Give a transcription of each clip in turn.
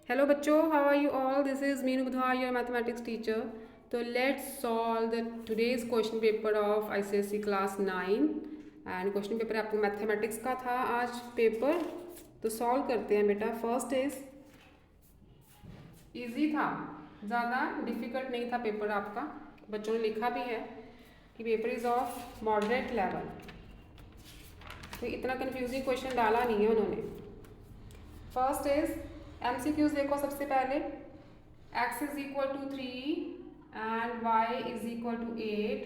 Hello बच्चों, how are you all? This is Meenu Budhwar, your mathematics teacher. So let's solve the today's question paper of ICSE class 9 and question paper आपको mathematics का था आज paper. तो solve करते हैं बेटा. First is easy था, ज़्यादा डिफिकल्ट नहीं था पेपर आपका. बच्चों ने लिखा भी है कि paper is of moderate level, तो इतना कंफ्यूजिंग क्वेश्चन डाला नहीं है उन्होंने. फर्स्ट इज MCQs देखो. सबसे पहले x is equal to 3 and y is equal to 8.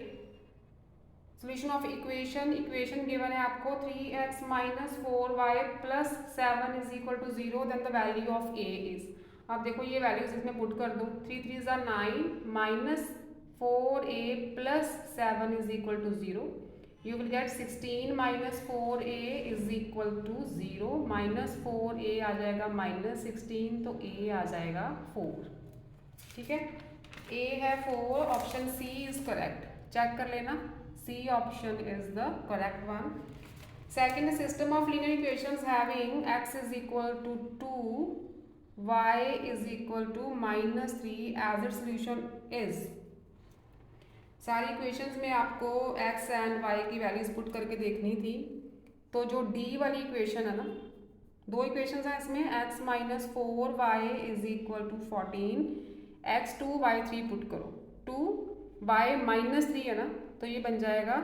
Solution of equation. Equation given है आपको 3x minus 4y plus 7 is equal to 0. Then the value of a is. अब देखो ये वैल्यूज इसमें put कर दो. 3 3 ज़ा 9 minus 4a plus 7 is equal to 0. You will get 16 minus 4a is equal to 0. Minus 4a आ जाएगा minus 16, तो a आ जाएगा 4. ठीक है, a है 4. Option C is correct. Check कर लेना, C option is the correct one. Second, system of linear equations having x is equal to 2, y is equal to minus 3 as it solution is. सारी इक्वेशंस में आपको x एंड y की values put करके देखनी थी. तो जो d वाली इक्वेशन है ना, दो इक्वेशंस हैं इसमें. x minus 4y is equal to 14, x2 y3 put करो. 2y माइनस 3 है ना, तो ये बन जाएगा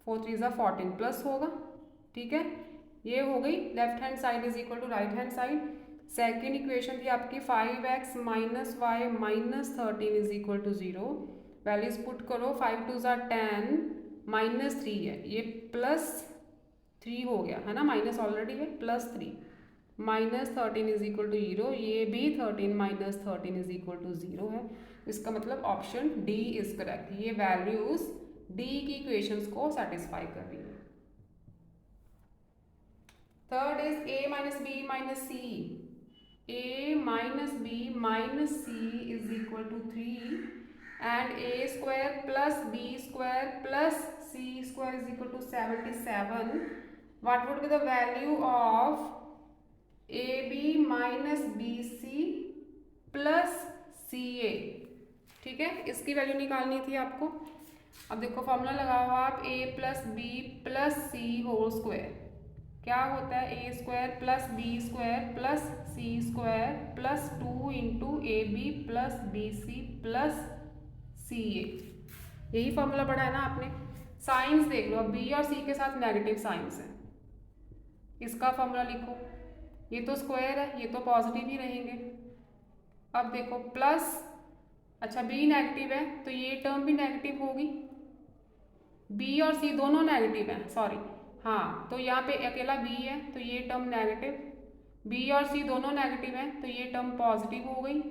4 3 ज़ा 14 प्लस होगा. ठीक है, ये हो गई. Left hand side is equal to right hand side. Second equation थी आपकी 5x minus Y minus 13 is equal to 0. Values put करो. 5 2 ज़ा 10 माइनस 3 है, ये प्लस 3 हो गया है ना, माइनस ऑलरेडी है, plus 3 minus 13 is equal to 0. ये भी 13 माइनस 13 इज इक्वल टू 0 है. इसका मतलब ऑप्शन डी इज करेक्ट. ये वैल्यूज डी की इक्वेशंस को सेटिस्फाई कर रही है. Third is a minus B minus C. a minus B minus C is equal to 3 and a square plus b square plus c square is equal to 77. What would be the value of ab minus bc plus ca? ठीक है, इसकी value निकालनी थी आपको. अब देखो formula लगाओ आप. a plus B plus C whole square क्या होता है? a square plus B square plus C square plus 2 into A B plus B C plus C A. यही फॉर्मूला पढ़ा है ना आपने. साइंस देख लो. अब बी और सी के साथ नेगेटिव साइंस है. इसका फॉर्मूला लिखो. ये तो स्क्वायर है, ये तो पॉजिटिव ही रहेंगे. अब देखो प्लस, अच्छा बी नेगेटिव है तो ये टर्म भी नेगेटिव होगी. बी और सी दोनों नेगेटिव हैं, सॉरी हाँ, तो यहाँ पे अकेला बी है तो ये टर्म नेगेटिव. बी और सी दोनों नेगेटिव हैं तो ये टर्म पॉजिटिव हो गई.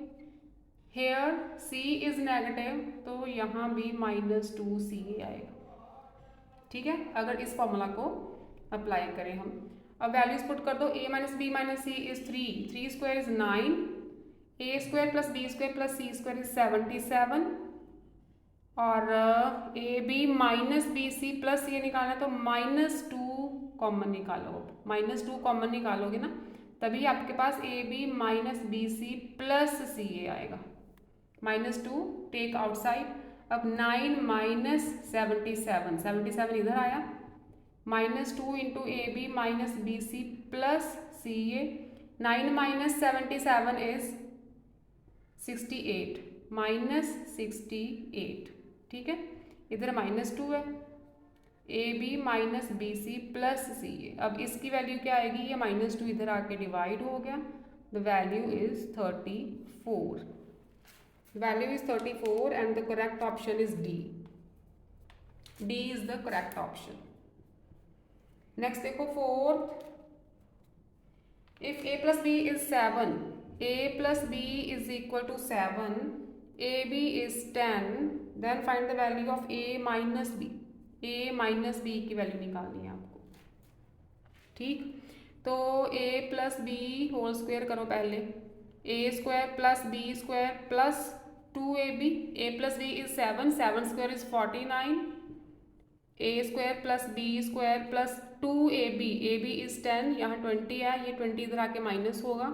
हेयर c इज नेगेटिव तो यहाँ भी माइनस 2ca आएगा. ठीक है, अगर इस फॉर्मूला को अप्लाई करें हम. अब वैल्यूज पुट कर दो. a minus B minus C is 3 square is 9, a square plus B square plus C square is 77 और A B minus B C plus ये निकालना है तो माइनस 2 कॉमन निकालो. माइनस 2 कॉमन निकालोगे ना, तभी आपके पास A B minus B C plus C A आएगा. Minus 2 take outside. अब 9 माइनस 77 इधर आया. Minus 2 into A B minus B C plus C A. 9 minus 77 is 68 minus 68. ठीक है, इधर माइनस 2 है. A B minus B C plus C A. अब इसकी वैल्यू क्या आएगी? ये माइनस 2 इधर आके डिवाइड हो गया. The value is 34. Value is 34 and the correct option is D. D is the correct option. Next देखो fourth. If a plus b is 7, a plus b is equal to 7, ab is 10, then find the value of a minus b. a minus b की value निकालनी है आपको. ठीक, तो a plus B whole square करो पहले. a square plus B square plus 2ab. a plus B is 7 square is 49. a square plus B square plus 2ab. ab is 10, यहाँ 20 है, ये 20 इधर आके माइनस होगा.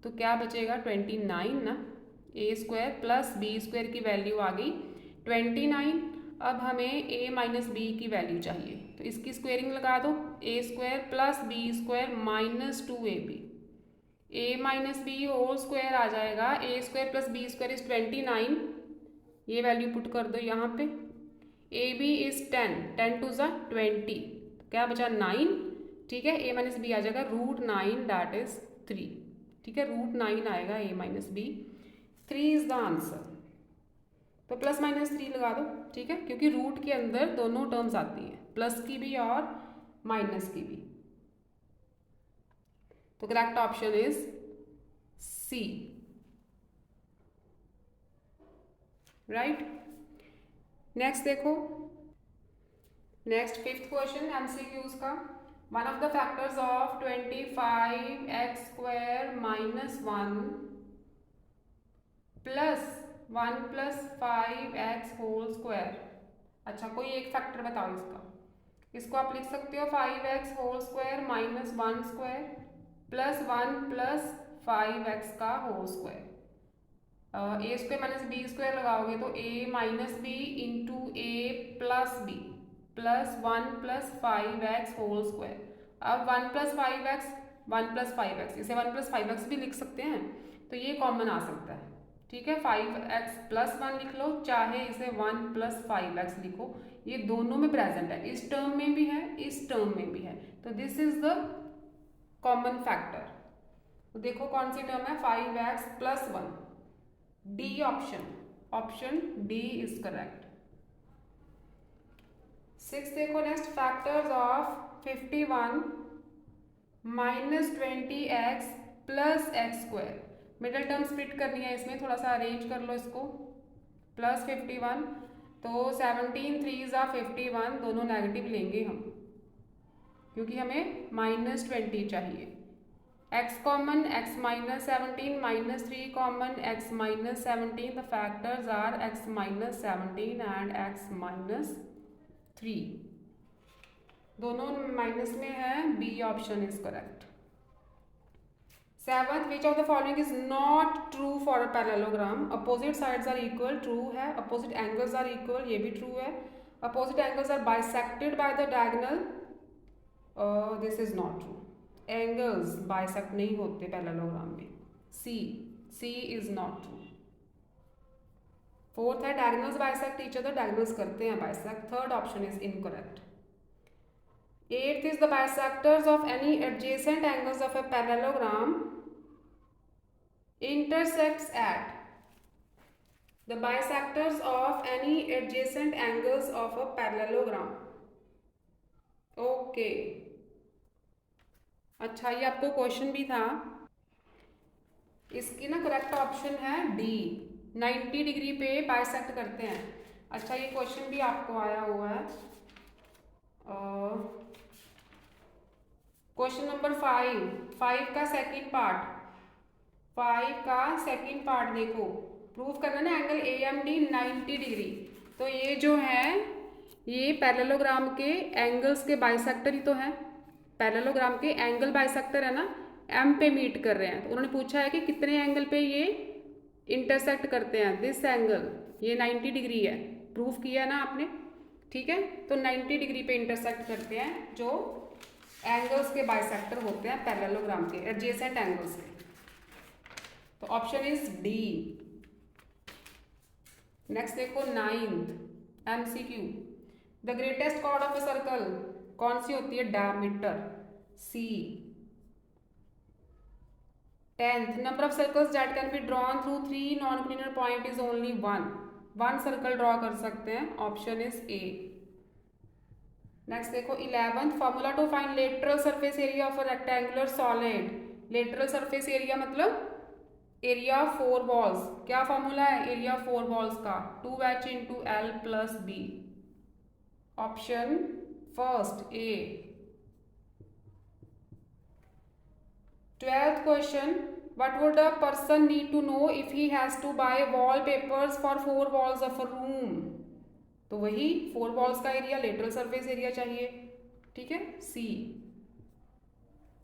तो क्या बचेगा 29 ना, A square plus B square की वैल्यू आ गई 29। अब हमें a माइनस बी की वैल्यू चाहिए, तो इसकी स्क्वेयरिंग लगा दो, A square plus B square minus 2ab, A minus B whole square आ जाएगा, A square plus B square is 29, ये वैल्यू पुट कर दो यहाँ पे, ए बी इज 10 टू ज़ा 20, क्या बचा 9, ठीक है, a माइनस बी आ जाएगा √9 दैट इज 3, ठीक है, √9 आएगा a minus B, 3 is the answer. तो प्लस माइनस 3 लगा दो, ठीक है, क्योंकि रूट के अंदर दोनों टर्म्स आती हैं, प्लस की भी और माइनस की भी। तो correct option is C, right. Next देखो, नेक्स्ट 5th क्वेश्चन MCQs का, one of the factors of 25x² minus 1 plus 1 plus 5x whole square. अच्छा, कोई एक फैक्टर बताओ इसका, इसको आप लिख सकते हो 5x whole square minus 1 square plus 1 plus 5x का whole square. A square minus B square लगाओगे तो a minus B into A plus B plus 1 plus 5x whole square. अब 1 प्लस 5x 1 प्लस 5x, इसे 1 plus 5x भी लिख सकते हैं, तो ये कॉमन आ सकता है, ठीक है, 5x प्लस 1 लिख लो, चाहे इसे 1 प्लस 5x लिखो, ये दोनों में प्रेजेंट है, इस टर्म में भी है, इस टर्म में भी है, तो this is the common factor. तो देखो कौन सी टर्म है, 5x plus 1, D option, option D is correct. 6 देखो next, factors of 51 minus 20x plus x square. Middle term split करनी है इसमें, थोड़ा सा अरेंज कर लो इसको, प्लस 51, तो 17 3 ज़ा 51, दोनों नेगेटिव लेंगे हम क्योंकि हमें माइनस 20 चाहिए। x common, x minus 17 minus 3 common, x minus 17, the factors are x minus 17 and x minus 3, दोनों माइनस में है, B option is correct. 7th, which of the following is not true for a parallelogram, opposite sides are equal, true है, opposite angles are equal, ये भी true है, opposite angles are bisected by the diagonal, this is not true, angles bisect नहीं होते parallelogram में, सी is not true. 4th है, diagonals bisect each other, diagonals करते हैं bisect, 3rd option is incorrect. 8th is the bisectors of any adjacent angles of a parallelogram intersects at, the bisectors of any adjacent angles of a parallelogram, okay। अच्छा, ये आपको question भी था, इसकी ना correct option है D, 90 degree पे bisect करते हैं। अच्छा, ये क्वेश्चन भी आपको आया हुआ है, क्वेश्चन नंबर 5 का सेकंड पार्ट, 5 का सेकंड पार्ट देखो, प्रूव करना ना एंगल AMD 90 डिग्री, तो ये जो है ये पैरेललोग्राम के एंगल्स के बाइसेक्टर ही तो है, पैरेललोग्राम के एंगल बाइसेक्टर है ना, M पे मीट कर रहे हैं, तो उन्होंने पूछा है कि कितने एंगल पे ये इंटरसेक्ट करते हैं, दिस एंगल ये 90 डिग्री है, प्रूफ किया है ना आपने, ठीक है, तो 90 डिग्री पे इंटरसेक्ट करते हैं जो एंगल्स के बाइसेक्टर होते हैं पैरेललोग्राम के, एडजेसेंट एंगल्स के, तो ऑप्शन इज डी। नेक्स्ट देखो 9th MCQ, the greatest chord of a circle कौन सी होती है, diameter, C. 10th, number of circles that can be drawn through 3 non collinear point is only 1 circle draw कर सकते हैं, ऑप्शन इज ए। नेक्स्ट देखो 11th, formula to find lateral surface area of a rectangular solid, lateral surface area मतलब area 4 walls, क्या formula है area 4 walls का, 2h into L plus B, option first A. 12th question, what would a person need to know if he has to buy wallpapers for 4 walls of a room, तो वही 4 walls का area, lateral surface area चाहिए, ठीक है, C.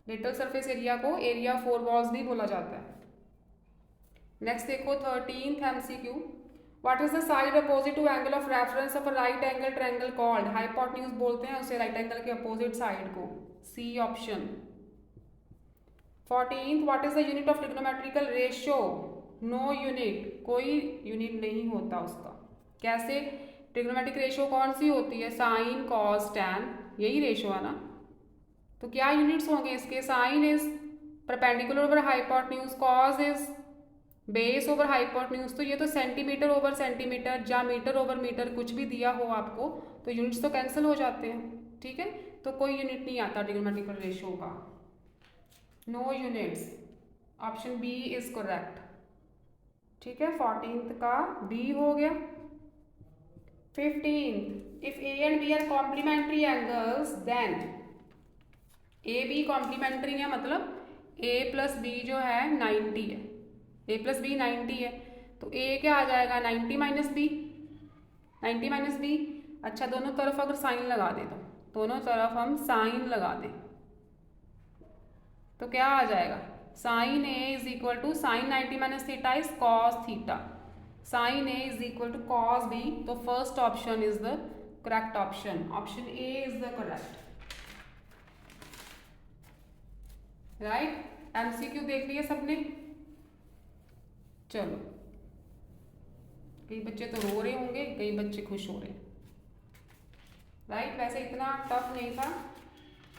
Lateral surface area को area 4 walls भी बोला जाता है। नेक्स्ट देखो 13th MCQ, what is the side opposite to angle of reference of a right angle triangle called? Hypotenuse बोलते हैं उसे राइट एंगल के अपोजिट साइड को, C option. 14th, what is the unit of trigonometrical ratio? No unit, कोई unit नहीं होता उसका। कैसे? ट्रिग्नोमेट्रिक रेशियो कौन सी होती है? साइन कॉस टैन, यही रेशियो है ना। तो क्या यूनिट्स होंगे इसके? Sine is perpendicular over hypotenuse, cos is base over hypotenuse. तो ये तो सेंटीमीटर ओवर सेंटीमीटर या मीटर ओवर मीटर कुछ भी दिया हो आपको तो यूनिट्स तो कैंसिल हो जाते हैं, ठीक है। तो कोई यूनिट नहीं आता ट्रिग्नोमेट्रिकल रेशियो का, no units. Option B is correct, ठीक है। 14th का बी हो गया। 15th, if A and B are complementary angles then, A B complementary है मतलब ए प्लस बी जो है 90 है, ए प्लस बी 90 है, तो ए क्या आ जाएगा? 90 माइनस बी, 90 माइनस बी। अच्छा, दोनों तरफ अगर साइन लगा दें तो दोनों तरफ हम साइन लगा दें तो क्या आ जाएगा? Sine A is equal to sine 90 minus theta is cos theta, sine A is equal to cos B. तो first option is the correct option, option A is the correct, right. MCQ देख लिए सबने? चलो, कई बच्चे तो रो रहे होंगे, कई बच्चे खुश हो रहे हैं, राइट। वैसे इतना टफ नहीं था,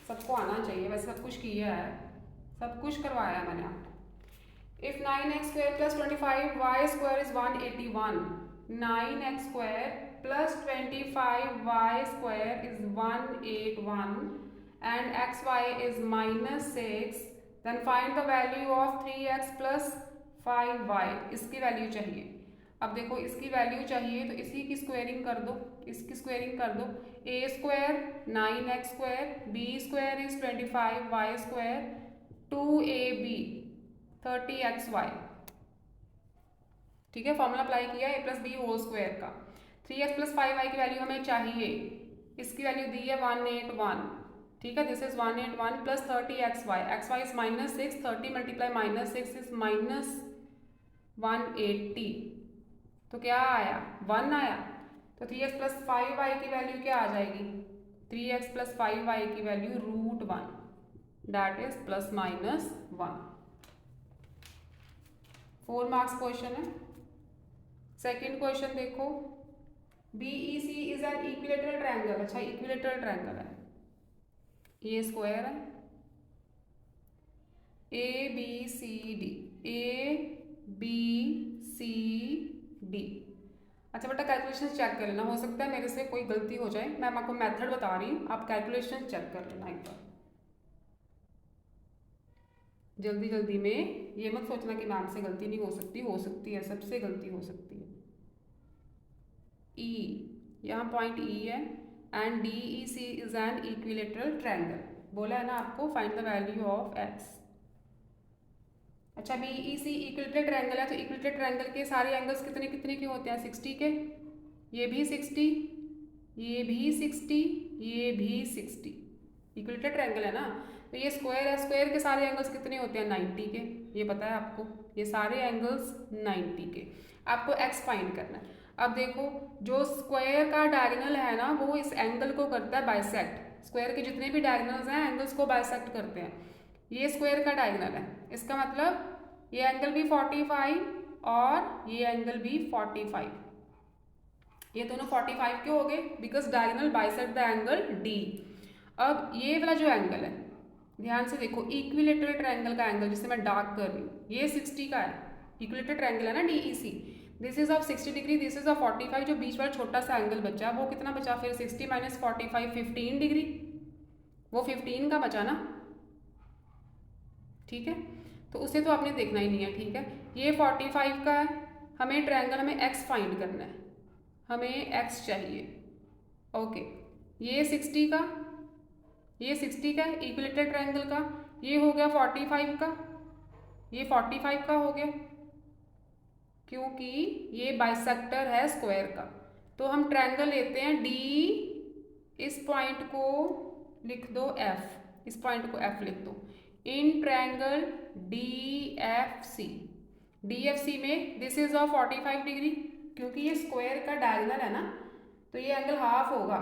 सबको आना चाहिए, वैसे सब कुछ किया है, सब कुछ करवाया मैंने आपको। If 9x square plus 25y square is 181, 9x square plus 25y square is 181 and xy is -6, then find the value of 3x plus 5y। इसकी वैल्यू चाहिए। अब देखो इसकी वैल्यू चाहिए तो इसी की स्क्वायरिंग कर दो, इसकी स्क्वायरिंग कर दो। a square 9x square, b square is 25y square, 2ab 30xy, ठीक है। फॉर्मूला अप्लाई किया a plus B whole square का। 3x प्लस 5y की वैल्यू हमें चाहिए, इसकी वैल्यू दी है 181, ठीक है। This is 181 plus 30xy, xy is -6, 30 multiply -6 is -180, तो क्या आया? 1 आया। तो 3x प्लस 5y की वैल्यू क्या आ जाएगी? 3x प्लस 5y की value √1, that is ±1। 4 marks question है। सेकेंड क्वेश्चन देखो, BEC is an equilateral triangle. अच्छा, इक्विलेटरल ट्रायंगल है, ये स्क्वायर है, ABCD, ABCD। अच्छा बेटा, कैलकुलेशन चेक कर लेना, हो सकता है मेरे से कोई गलती हो जाए, मैं आपको मेथड बता रही हूँ, आप कैलकुलेशन चेक कर लेना एक बार। जल्दी जल्दी में ये मत सोचना कि मैम से गलती नहीं हो सकती है, सबसे गलती हो सकती है। E, यहाँ पॉइंट E है and DEC is an equilateral triangle. बोला है ना आपको, find the value of x। अच्छा, BEC इक्विलेटरल ट्रायंगल है तो इक्विलेटरल ट्रायंगल के सारे एंगल्स कितने कितने के होते हैं? 60 के। ये भी 60, ये भी 60, ये भी 60। इक्विलेटरल ट्रायंगल है ना, तो ये स्क्वायर है, स्क्वायर के सारे एंगल्स कितने होते हैं? 90 के, ये पता है आपको, ये सारे एंगल्स 90 के। आपको x फाइंड करना है। अब देखो, जो स्क्वायर का डायगोनल है ना, वो इस एंगल को करता है बाइसेक्ट। स्क्वायर के जितने भी डायगोनल्स हैं एंगल्स को बाइसेक्ट करते हैं। ये स्क्वायर का डायगोनल है, इसका मतलब ये एंगल भी 45 और ये एंगल भी 45, ये दोनों 45 क्यों हो गए? Because diagonal bisect the angle D। अब ये वाला जो एंगल है, ध्यान से देखो, इक्विलेटरल ट्रायंगल का एंगल जिसे मैं डार्क कर रही हूँ, ये 60 का है, इक्विलेटरल ट्रायंगल है ना DEC। This is of 60 degree, this is of 45, जो बीच वाला छोटा सा एंगल बचा वो कितना बचा फिर? 60 माइनस 45, 15 डिग्री, वो 15 का बचा ना, ठीक है। तो उसे तो आपने देखना ही नहीं है, ठीक है। ये 45 का है, हमें ट्रायंगल, हमें x फाइंड करना है, हमें x चाहिए, ओके। ये 60 का, ये 60 का इक्विलेटरल ट्रायंगल का, ये हो गया 45 का, ये 45 का हो गया, क्योंकि ये बाइसेक्टर है स्क्वायर का। तो हम ट्रायंगल लेते हैं D, इस पॉइंट को लिख दो F, इस पॉइंट को F लिख दो। इन ट्रायंगल DFC, DFC में दिस इज ऑफ 45 डिग्री, क्योंकि ये स्क्वायर का डायगोनल है ना, तो ये एंगल हाफ होगा,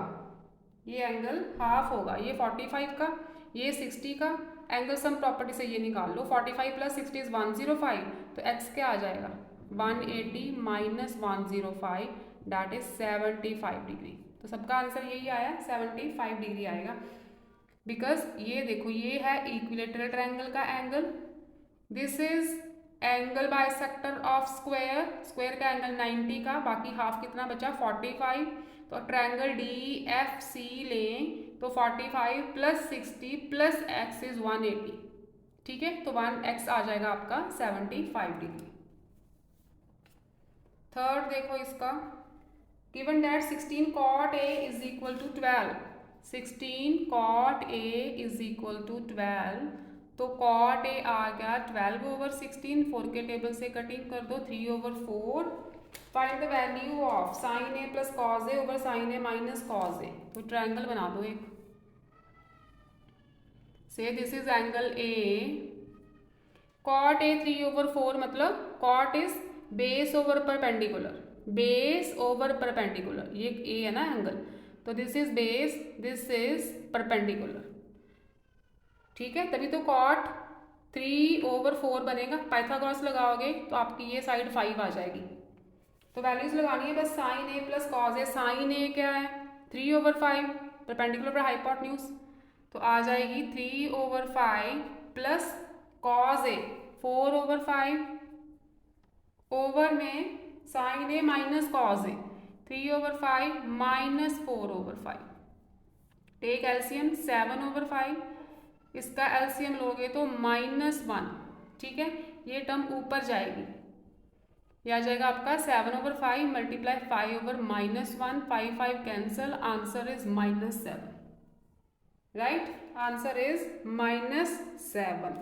ये एंगल हाफ होगा, ये 45 का, ये 60 का। एंगल सम प्रॉपर्टी से ये निकाल लो, 45 प्लस 60 इज 105, तो x क्या आ जाएगा 180 माइनस 105 दैट इज 75 डिग्री। तो सबका आंसर यही आया, 75 डिग्री आएगा। बिकॉज ये देखो ये है इक्विलेटरल ट्रायंगल का angle, this is angle bisector of square, square का एंगल 90 का, बाकी हाफ कितना बचा 45। तो ट्रायंगल DFC लें तो 45 प्लस 60 प्लस x इज 180, ठीक है, तो 1x आ जाएगा आपका 75 डिग्री। थर्ड देखो इसका, given that 16 cot A is equal to 12, 16 cot A is equal to 12, तो cot A आ गया 12/16, 4 के टेबल से कटिंग कर दो 3/4। Find the value of sin A plus cos A over sin A minus cos A। तो triangle बना दो एक, से this is angle A, cot A 3/4 मतलब cot is base over perpendicular, base over perpendicular, ये A है ना angle, तो this is base, this is perpendicular, ठीक है, तभी तो cot 3/4 बनेगा। पाइथागोरस लगाओगे तो आपकी ये साइड 5 आ जाएगी। तो वैल्यूज लगानी है बस sin A plus cos A। sin A क्या है 3/5, परपेंडिकुलर पर हाइपोटेन्यूज, तो आ जाएगी 3/5 प्लस cos A 4/5, ओवर में sin A minus cos A 3/5 minus 4/5। Take LCM 7/5, इसका एलसीएम लोगे तो -1, ठीक है, ये टर्म ऊपर जाएगी, यह आ जाएगा आपका 7/5 multiply 5/-1, 5 cancel, answer is -7, right, answer is -7।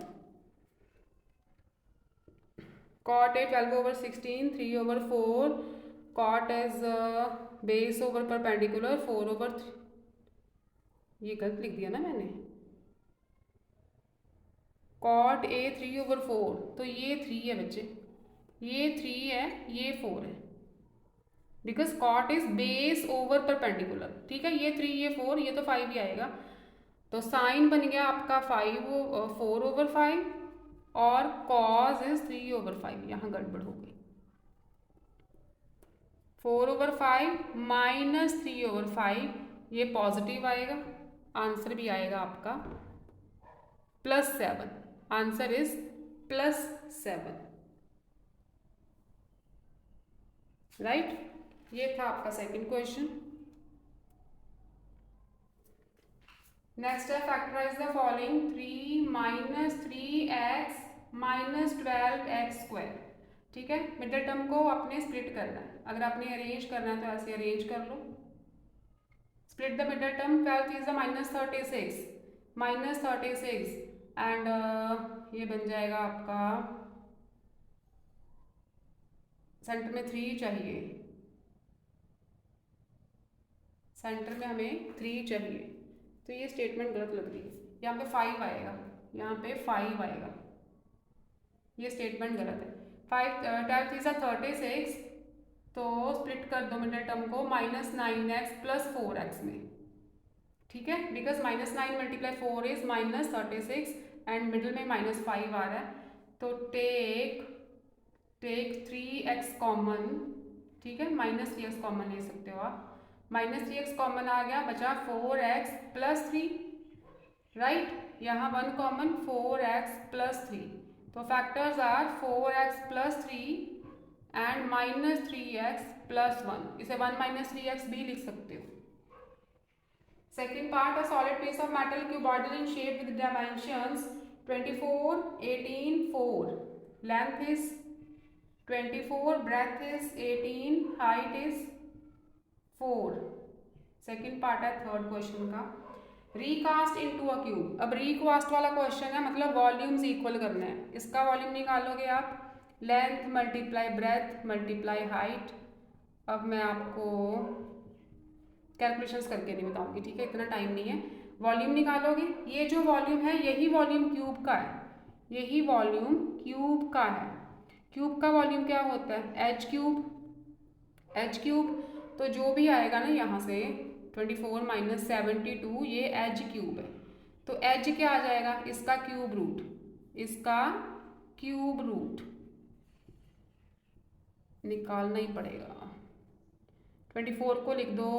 cot A 12/16, 3/4, cot as base over perpendicular 4/3, ये गलत लिख दिया ना मैंने, cot A 3/4, तो ये 3 है बच्चे, ये 3 है, ये 4 है, because cot is base over perpendicular, ठीक है, ये 3 ये 4, ये तो 5 ही आएगा, तो साइन बन गया आपका 4/5 और cos इज 3/5, यहाँ गड़बड़ हो गई, 4/5 माइनस 3/5, ये पॉजिटिव आएगा, आंसर भी आएगा आपका +7, आंसर इज +7, राइट। ये था आपका सेकंड क्वेश्चन। नेक्स्ट है factorise the following 3 minus 3x minus 12x², ठीक है, मिडिल टर्म को आपने स्प्लिट करना है, अगर आपने अरेंज करना है तो ऐसे अरेंज कर लो, split the middle term, 12 is -36 and ये बन जाएगा आपका, सेंटर में 3 चाहिए, सेंटर में हमें 3 चाहिए, तो ये स्टेटमेंट गलत लग रही है, यहाँ पे 5 आएगा, यहाँ पे 5 आएगा, ये स्टेटमेंट गलत है। 12 इज 36, तो स्प्लिट कर दो मिडिल टर्म को -9x प्लस 4x में, ठीक है, because -9 multiply 4 is -36 and middle में -5 आ रहा है, तो टेक 3x कॉमन, ठीक है, -3x कॉमन ले सकते हो आप, -3x कॉमन आ गया, बचा 4x प्लस 3, राइट, यहाँ 1 कॉमन 4x प्लस 3, तो factors are 4x plus 3 and -3x plus 1, इसे 1 - 3x भी लिख सकते हो। Second part, a solid piece of metal cuboidal in shape with dimensions 24, 18, 4, length is 24, breadth is 18, height is 4। Second part है third question का, recast into a cube. अब recast वाला question है, मतलब वॉल्यूम्स इक्वल करना है, इसका वॉल्यूम निकालोगे आप, length multiply breadth multiply height. अब मैं आपको कैलकुलेशंस करके नहीं बताऊंगी, ठीक है, इतना टाइम नहीं है, वॉल्यूम निकालोगे, ये जो वॉल्यूम है यही वॉल्यूम क्यूब का है, यही वॉल्यूम क्यूब का है, क्यूब का वॉल्यूम क्या होता है? H cube. एच क्यूब तो जो भी आएगा ना यहाँ से 24 माइनस 72 ये एच क्यूब है। तो एच क्या आ जाएगा? इसका क्यूब रूट, इसका क्यूब रूट निकालना ही पड़ेगा। 24 को लिख दो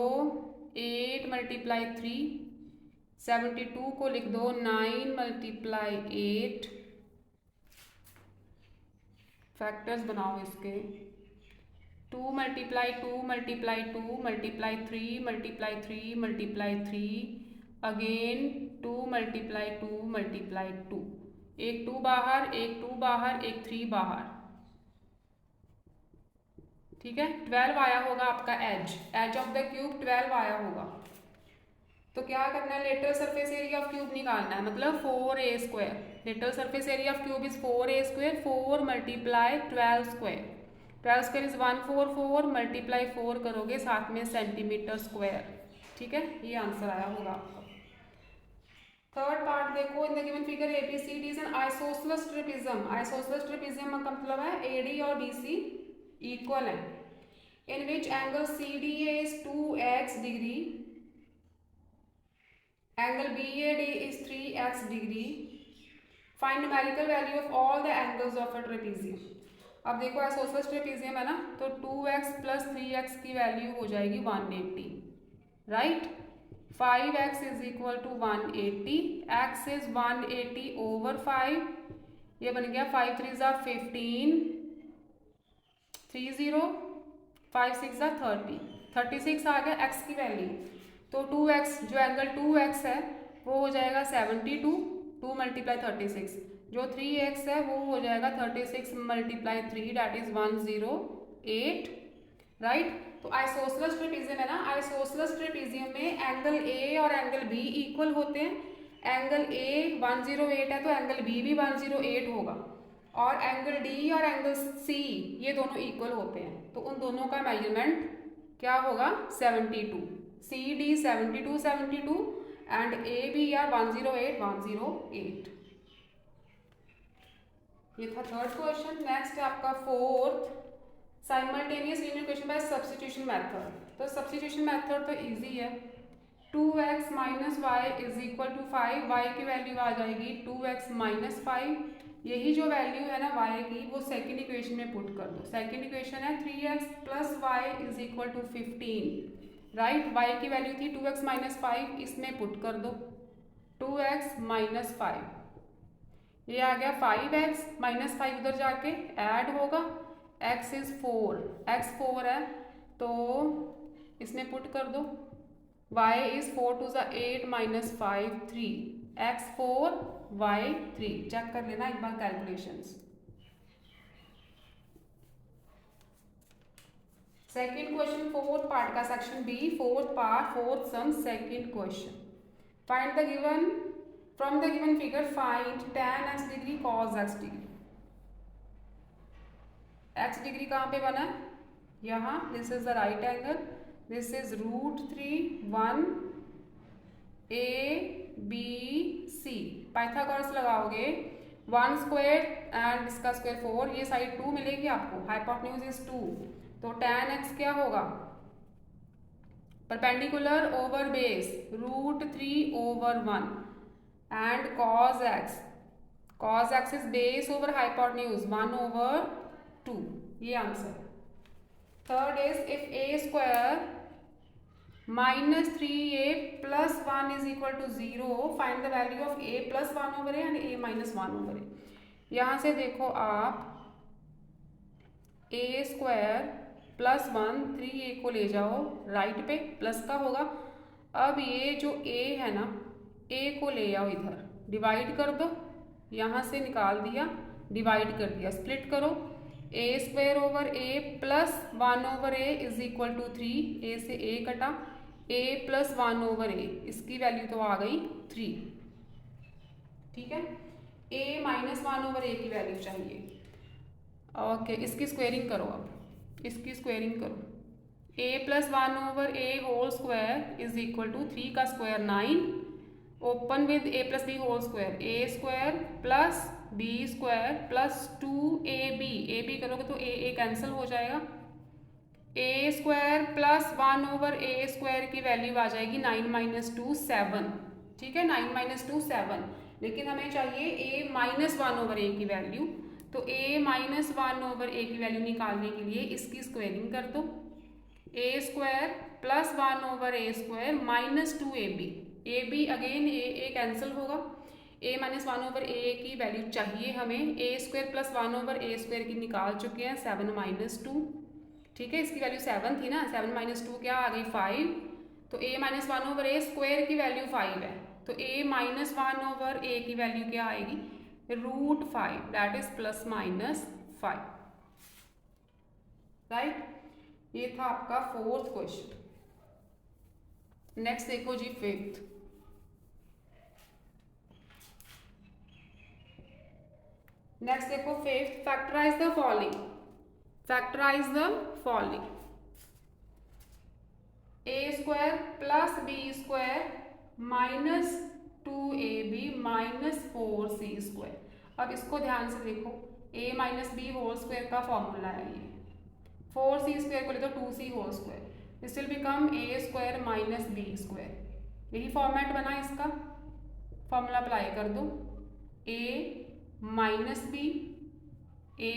8 मल्टीप्लाई 3, 72 को लिख दो 9 मल्टीप्लाई 8। फैक्टर्स बनाओ इसके 2 multiply 2 multiply 2 multiply 3 multiply 3 multiply 3 again 2 multiply 2 multiply 2। एक 2 बाहर, एक 2 बाहर, एक 3 बाहर। ठीक है, 12 आया होगा आपका एज ऑफ द क्यूब 12 आया होगा। तो क्या करना है? Lateral surface area of cube निकालना है, मतलब 4a square. Lateral surface area of cube is 4a square, 4 multiply 12 square. 12 square is 144, multiply 4 करोगे साथ में सेंटीमीटर स्क्वायर। ठीक है, ये आंसर आया होगा आपका। थर्ड पार्ट देखो, in the given figure ABCD is an isosceles trapezium. Isosceles trapezium का मतलब है AD और BC इक्वल है, in which angle CDA is 2x degree, angle BAD is 3x degree. Find numerical value of all the angles of a trapezium. अब देखो isosceles trapezium है ना, तो 2x प्लस 3x की वैल्यू हो जाएगी 180, right. 5x is equal to 180, x is 180 over 5, ये बन गया 5 3 जा 15, 30, 5 6 जा 30, 36 आ गया x की वैल्यू। तो 2x जो एंगल 2x है वो हो जाएगा 72, 2 मल्टीप्लाई 36। जो 3x है वो हो जाएगा 36 मल्टीप्लाई 3 डैट इज 108, राइट। तो आइसोसेलेस ट्रेपेजियम है ना, आइसोसेलेस ट्रेपेजियम में एंगल A और एंगल B इक्वल होते हैं। एंगल A 108 है तो एंगल B भी 108 होगा, और एंगल D और एंगल C ये दोनों इक्वल होते हैं। तो उन दोनों का मेजरमेंट क्या होगा? 72। CD 72 72 एंड AB या 108 108। ये था थर्ड क्वेश्चन। नेक्स्ट है आपका fourth, simultaneous linear equation by substitution method. तो सब्स्टिट्यूशन मेथड तो इजी है, 2x minus y is equal to 5, y की वैल्यू आ जाएगी 2x माइनस 5। यही जो वैल्यू है ना y की वो सेकेंड इक्वेशन में पुट कर दो। सेकेंड इक्वेशन है 3x plus y is equal to 15, right. y की वैल्यू थी 2x माइनस 5, इसमें पुट कर दो 2x माइनस 5, ये आ गया 5x माइनस 5 उधर जाके ऐड होगा, x इज 4, x 4 है तो इसमें पुट कर दो, y इज 4 2 ज़ा 8 माइनस 5 3, x 4 y 3। चेक कर लेना एक बार calculations. Second question fourth part का section B, fourth part, fourth sum, second question. Find the given from the given figure find tan x degree cos x degree. x degree कहाँ पे बना है? यहाँ, this is the right angle, this is √3 1 ABC। Pythagoras लगाओगे 1 square and इसका square 4, ये side 2 मिलेगी आपको, हाइपोटेन्यूज इज 2। तो tan x क्या होगा? Perpendicular over base √3 over 1 and cos x is base over hypotenuse 1 over 2। ये answer. Third is if a square minus 3a plus 1 is equal to 0, find the value of a plus 1 over a and a minus 1 over a। यहाँ से देखो आप a square plus 1 3a को ले जाओ right पे, plus का होगा। अब ये जो a है ना, a को ले आओ इधर, डिवाइड कर दो, यहाँ से निकाल दिया, डिवाइड कर दिया, स्प्लिट करो, a square over a plus 1 over a is equal to 3, a से a कटा, a प्लस 1 ओवर a, इसकी वैल्यू तो आ गई 3, ठीक है। a माइनस 1 ओवर a की वैल्यू चाहिए। ओके, इसकी स्क्वेयरिंग करो, अब इसकी स्क्वेयरिंग करो, a plus 1 over a whole square is equal to 3 का square 9, open with a plus b whole square, a square plus B square plus 2ab, a b करोगे तो ए कैंसिल हो जाएगा, ए स्क्वायर प्लस 1/a² की value आ जाएगी 9 - 2 7, ठीक है, 9 - 2 7, लेकिन हमें चाहिए a - 1/a की वैल्यू, तो a - 1/a की वैल्यू निकालने के लिए इसकी स्क्वायरिंग कर दो, a square plus 1/a² minus 2ab, ab again a cancel होगा, a - 1/a की वैल्यू चाहिए हमें, a स्क्वायर प्लस 1/a² की निकाल चुके हैं 7 - 2, ठीक है, इसकी वैल्यू 7 थी ना, 7 - 2 क्या आ गई 5, तो a - 1/a² की वैल्यू 5 है, तो a - 1/a की वैल्यू क्या आएगी √5, दैट इज ±5, राइट। ये था आपका 4th क्वेश्चन। नेक्स्ट देखो जी 5th, नेक्स्ट देखो 5th, factorise the following, factorise the following, a² plus b² minus 2ab minus 4c²। अब इसको ध्यान से देखो, a - b² का फॉर्मूला है ये, 4c² को ले तो 2c², this will become a² minus b², यही फॉर्मेट बना इसका, फॉर्मूला अप्लाई कर दो, a minus b, a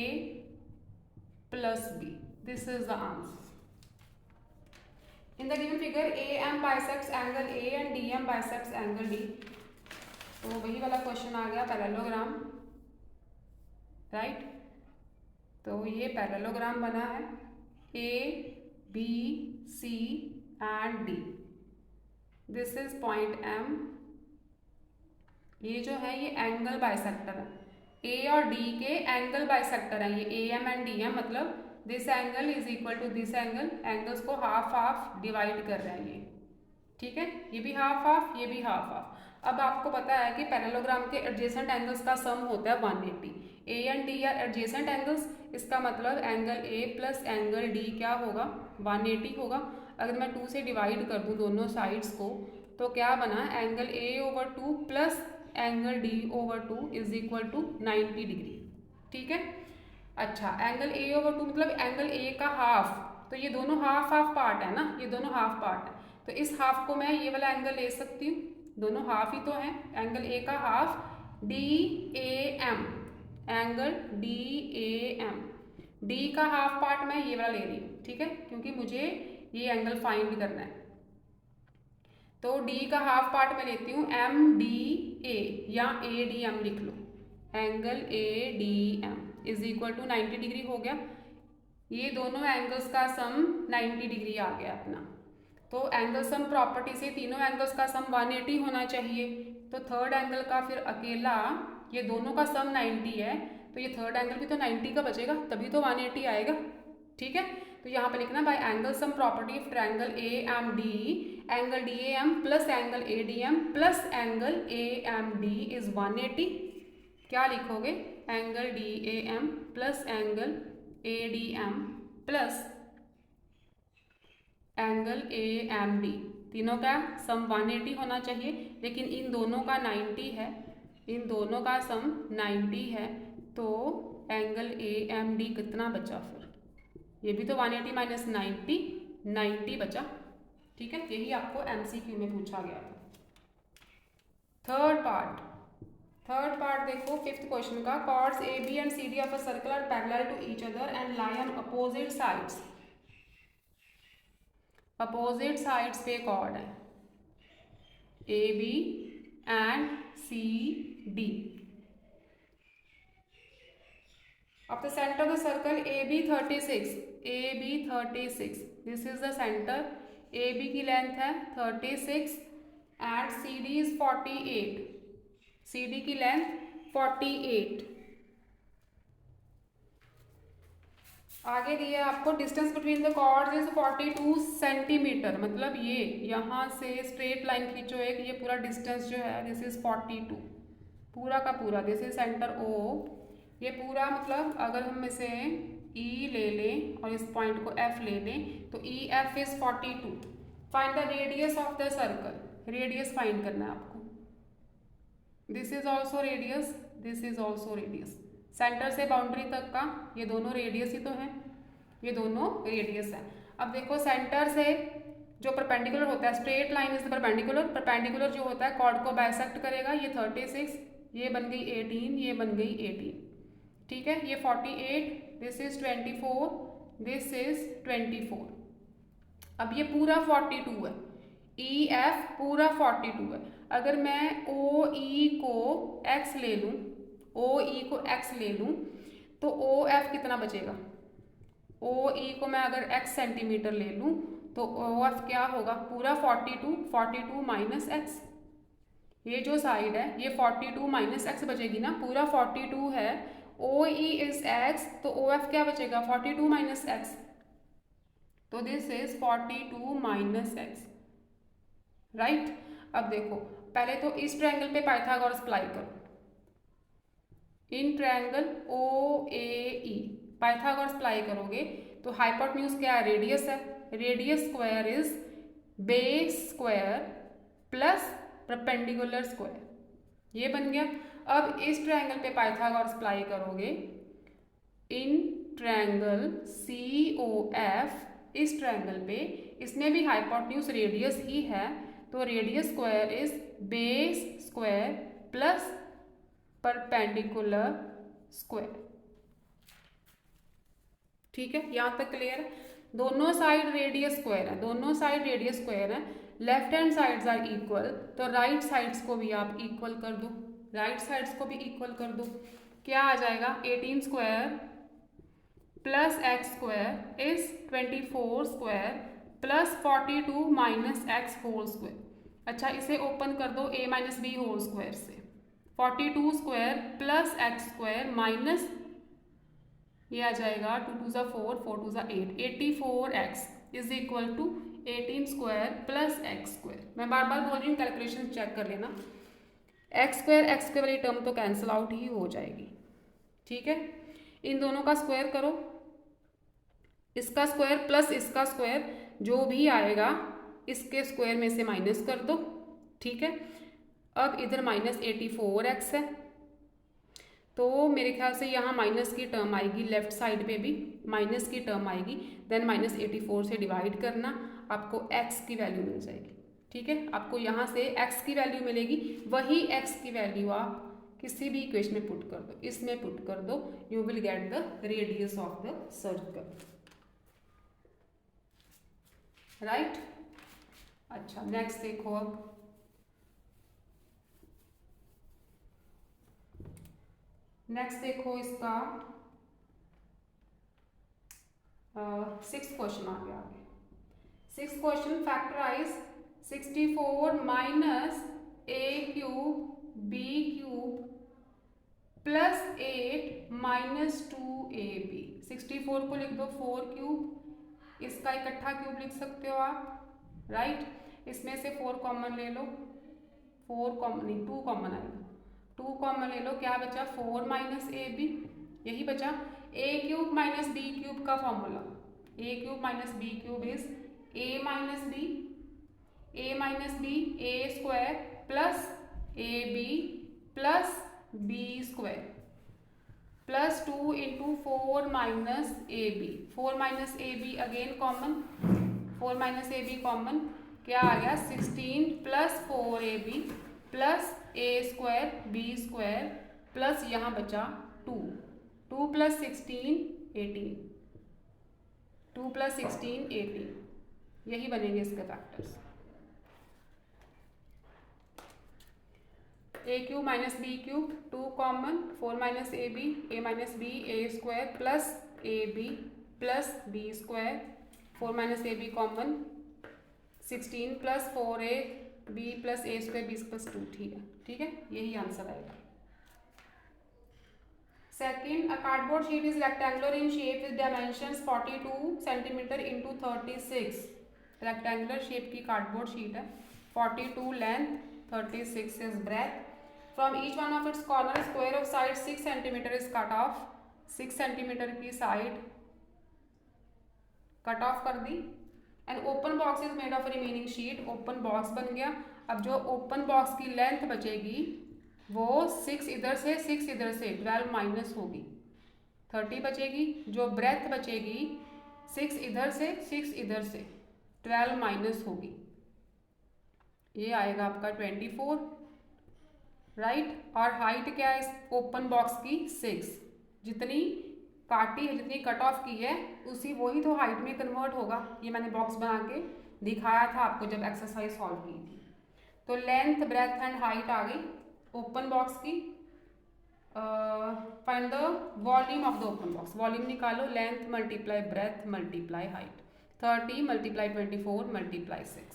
plus b, this is the answer. In the given figure AM bisects angle A and DM bisects angle D, तो वही वाला question आ गया parallelogram, right. तो ये पैरेललोग्राम बना है A, B, C and D, this is point M, ये जो है ये एंगल बाइसेक्टर है, A और D के एंगल बाइसेक्टर है ये AM एंड DM, मतलब this angle is equal to this angle, angles को हाफ हाफ डिवाइड कर रहे हैं ये, ठीक है, ये भी हाफ हाफ, ये भी हाफ हाफ। अब आपको पता है कि पैरेललोग्राम के एडजेसेंट एंगल्स का सम होता है 180, A and D R adjacent angles, इसका मतलब angle A plus angle D क्या होगा 180 होगा। अगर मैं 2 से डिवाइड कर दूं दोनों साइड्स को, तो क्या बना, angle a/2 plus angle d/2 is equal to 90 degree, ठीक है। अच्छा, एंगल a/2 मतलब एंगल a का हाफ, तो ये दोनों हाफ हाफ पार्ट है ना, ये दोनों हाफ पार्ट है, तो इस हाफ को मैं ये वाला एंगल ले सकती हूँ, दोनों हाफ ही तो हैं, एंगल a का half DAM, angle DAM, D का हाफ पार्ट मैं ये वाला ले रही हूँ, ठीक है, क्योंकि मुझे ये एंगल फाइंड करना है, तो D का हाफ पार्ट मैं लेती हूँ MDA या ADM लिख लो, angle ADM is equal to 90 degree हो गया, ये दोनों एंगल्स का सम 90 डिग्री आ गया अपना, तो एंगल सम प्रॉपर्टी से तीनों एंगल्स का सम 180 होना चाहिए, तो थर्ड एंगल का फिर अकेला, ये दोनों का सम 90 है, तो ये थर्ड एंगल भी तो 90 का बचेगा, तभी तो 180 आएगा, ठीक है। तो यहाँ पे लिखना bye angle sum property of triangle AMD, angle DAM plus angle ADM plus angle AMD is 180, क्या लिखोगे, angle DAM plus angle ADM plus angle AMD, तीनों का सम 180 होना चाहिए, लेकिन इन दोनों का 90 है, इन दोनों का सम 90 है, तो एंगल AMD कितना बचा, फिर ये भी तो 180 माइनस 90 बचा, ठीक है, यही आपको MCQ में पूछा गया था। थर्ड पार्ट देखो 5th क्वेश्चन का, chords AB and CD of a circle are parallel to each other and lie on opposite sides, opposite sides पे कॉर्ड है AB and CD, of the center of the circle AB 36, this is the center, AB की length है 36 and CD is 48, CD की length 48, आगे दिया आपको distance between the chords is 42 centimetre, मतलब ये यहाँ से स्ट्रेट लाइन खींचो एक, ये पूरा डिस्टेंस जो है दिस इज 42, पूरा का पूरा, दिस इज सेंटर O, ये पूरा मतलब अगर हम इसे E ले लें और इस पॉइंट को F ले लें, तो EF is 42, find the radius of the circle, radius find करना है आपको, this is also radius, this is also radius. Centre से बाउंड्री तक का ये दोनों रेडियस ही तो है, ये दोनों रेडियस है। अब देखो सेंटर से जो परपेंडिकुलर होता है, straight line is perpendicular, perpendicular जो होता है कॉर्ड को बाइसेक्ट करेगा। ये 36, ये बन गई 18, ये बन गई 18, ठीक है। ये 48, दिस इज 24, दिस इज 24। अब ये पूरा 42 है, ई एफ पूरा 42 है। अगर मैं ओ ई को x ले लूँ, ओ ई को x ले लूँ तो ओ एफ कितना बचेगा? ओ ई को मैं अगर x सेंटीमीटर ले लूँ तो ओ एफ क्या होगा? पूरा 42, 42 माइनस एक्स। ये जो साइड है ये 42 माइनस एक्स बचेगी ना, पूरा 42 है। ओ ई इज x तो ओ एफ क्या बचेगा? 42 माइनस एक्स। तो this is 42 minus x, right. अब देखो पहले तो इस ट्रायंगल पे पाइथागोरस अप्लाई करो। In triangle O A E Pythagoras apply करोगे तो हाइपोटेन्यूज क्या है? रेडियस है। Radius square is base square plus perpendicular square, ये बन गया। अब इस ट्रायंगल पे पाइथागोरस अप्लाई करोगे। In triangle C O F, इस ट्रायंगल पे इसमें भी हाइपोटेन्यूज रेडियस ही है, तो radius square is base square plus perpendicular square, ठीक है। यहां तक क्लियर है? दोनों साइड रेडियस स्क्वायर है, दोनों साइड रेडियस स्क्वायर है। Left hand sides are equal, तो राइट साइड्स को भी आप इक्वल कर दो, राइट साइड्स को भी इक्वल कर दो। क्या आ जाएगा? 18 square plus x square is 24 square plus 42 minus x whole square. अच्छा इसे ओपन कर दो a minus B whole square से। 42 square plus x square minus ये आ जाएगा 2 2 4, 4 2 8, 84x is equal to 18 square plus x square. मैं बार बार बोल रही हूँ, कैलकुलेशन चेक कर लेना। एक्स स्क्वायर वाली टर्म तो कैंसिल आउट ही हो जाएगी, ठीक है। इन दोनों का स्क्वायर करो, इसका स्क्वायर प्लस इसका स्क्वायर, जो भी आएगा इसके स्क्वायर में से माइनस कर दो, ठीक है। अब इधर माइनस 84x है, तो मेरे ख्याल से यहाँ माइनस की टर्म आएगी, लेफ्ट साइड पे भी माइनस की टर्म आएगी। देन माइनस 84 से डिवाइड करना, आपको x की वैल्यू मिल जाएगी, ठीक है। आपको यहाँ से x की वैल्यू मिलेगी, वही x की वैल्यू आप किसी भी इक्वेशन में पुट कर दो, इसमें पुट कर दो, you will get the radius of the circle, right. अच्छा नेक्स्ट देखो, अब नेक्स्ट देखो इसका 6th क्वेश्चन आ गया आगे। 6th question, factorise 64 minus a cube b cube plus 8 minus 2ab। 64 को लिख दो 4 क्यूब, इसका इकट्ठा क्यूब लिख सकते हो आप, राइट। इसमें से 4 कॉमन ले लो, 4 कॉमन नहीं 2 कॉमन आएगा, 2 कॉमन ले लो, क्या बचा? 4 माइनस ए बी, यही बचा। A cube minus B cube का formula, a cube minus B cube is a minus b, a minus b a square plus a B plus B square plus 2 into 4 minus a b. 4 minus a b again common, 4 minus a b common, क्या आ गया? 16 plus 4ab plus a square b square plus यहाँ बचा 2, 2 plus 16 18, 2 plus 16 18, यही बनेंगे इसके factors. A cube minus B cube 2 common, 4 minus a minus b a square plus a B plus B square, 4 minus a b common, 16 plus 4a b plus a square b plus 2, ठीक है, यही answer आएगा। Second, a cardboard sheet is rectangular in shape with dimensions 42 centimetre into 36। Rectangular shape की cardboard sheet है, 42 length, 36 is breath. From each one of its corner square of side 6 centimetre is cut off. 6 centimetre की side cut off कर दी। And open box is made of remaining sheet, open box बन गया। अब जो open box की length बचेगी वो 6 इधर से 6 इधर से 12 माइनस होगी, 30 बचेगी। जो ब्रेथ बचेगी 6 इधर से 6 इधर से 12 माइनस होगी, ये आएगा आपका 24, राइट। और हाइट क्या है इस ओपन बॉक्स की 6, जितनी काटी है जितनी कट ऑफ की है उसी वही तो हाइट में कन्वर्ट होगा। ये मैंने बॉक्स बना के दिखाया था आपको जब एक्सरसाइज सॉल्व की थी। तो लेंथ ब्रेथ एंड हाइट आ गई ओपन बॉक्स की। Find the volume of the open box, volume निकालो, length multiply breadth multiply height, 30 multiply 24 multiply 6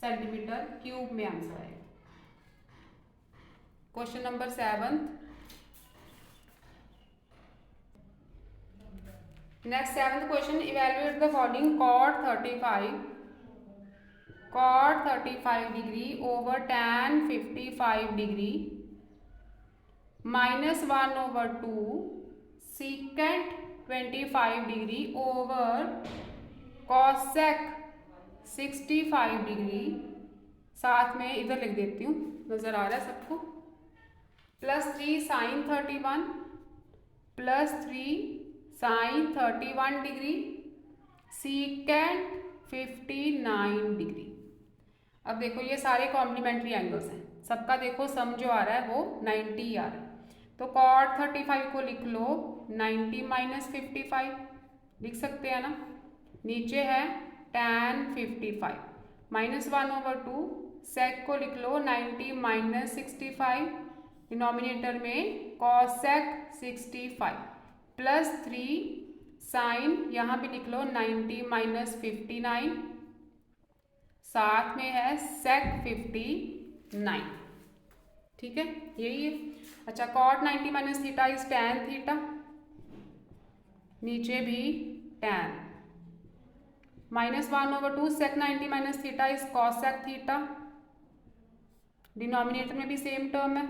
centimetre cube में आंसर है। Question number 7, next 7th question, evaluate the following cot 35 degree over tan 55 degree -1/2 secant 25 degree over cosec 65 degree. साथ में इधर लिख देती हूँ, नजर आ रहा है सबको, +3 sin 31 +3 sin 31 degree secant 59 degree. अब देखो ये सारे कॉम्प्लीमेंट्री एंगल्स हैं, सबका देखो सम जो आ रहा है वो 90 आ रहा है। तो cot 35 को लिख लो 90 - 55 लिख सकते हैं ना। नीचे है tan 55 -1/2 sec को लिख लो 90 - 65, डिनोमिनेटर में cosec 65 +3 साइन, यहाँ पे लिख लो 90 - 59, साथ में है sec 59, ठीक है यही है। अच्छा cot 90 - theta is tan theta, नीचे भी tan, -1/2 sec 90 - theta is cosec theta, denominator में भी सेम टर्म है,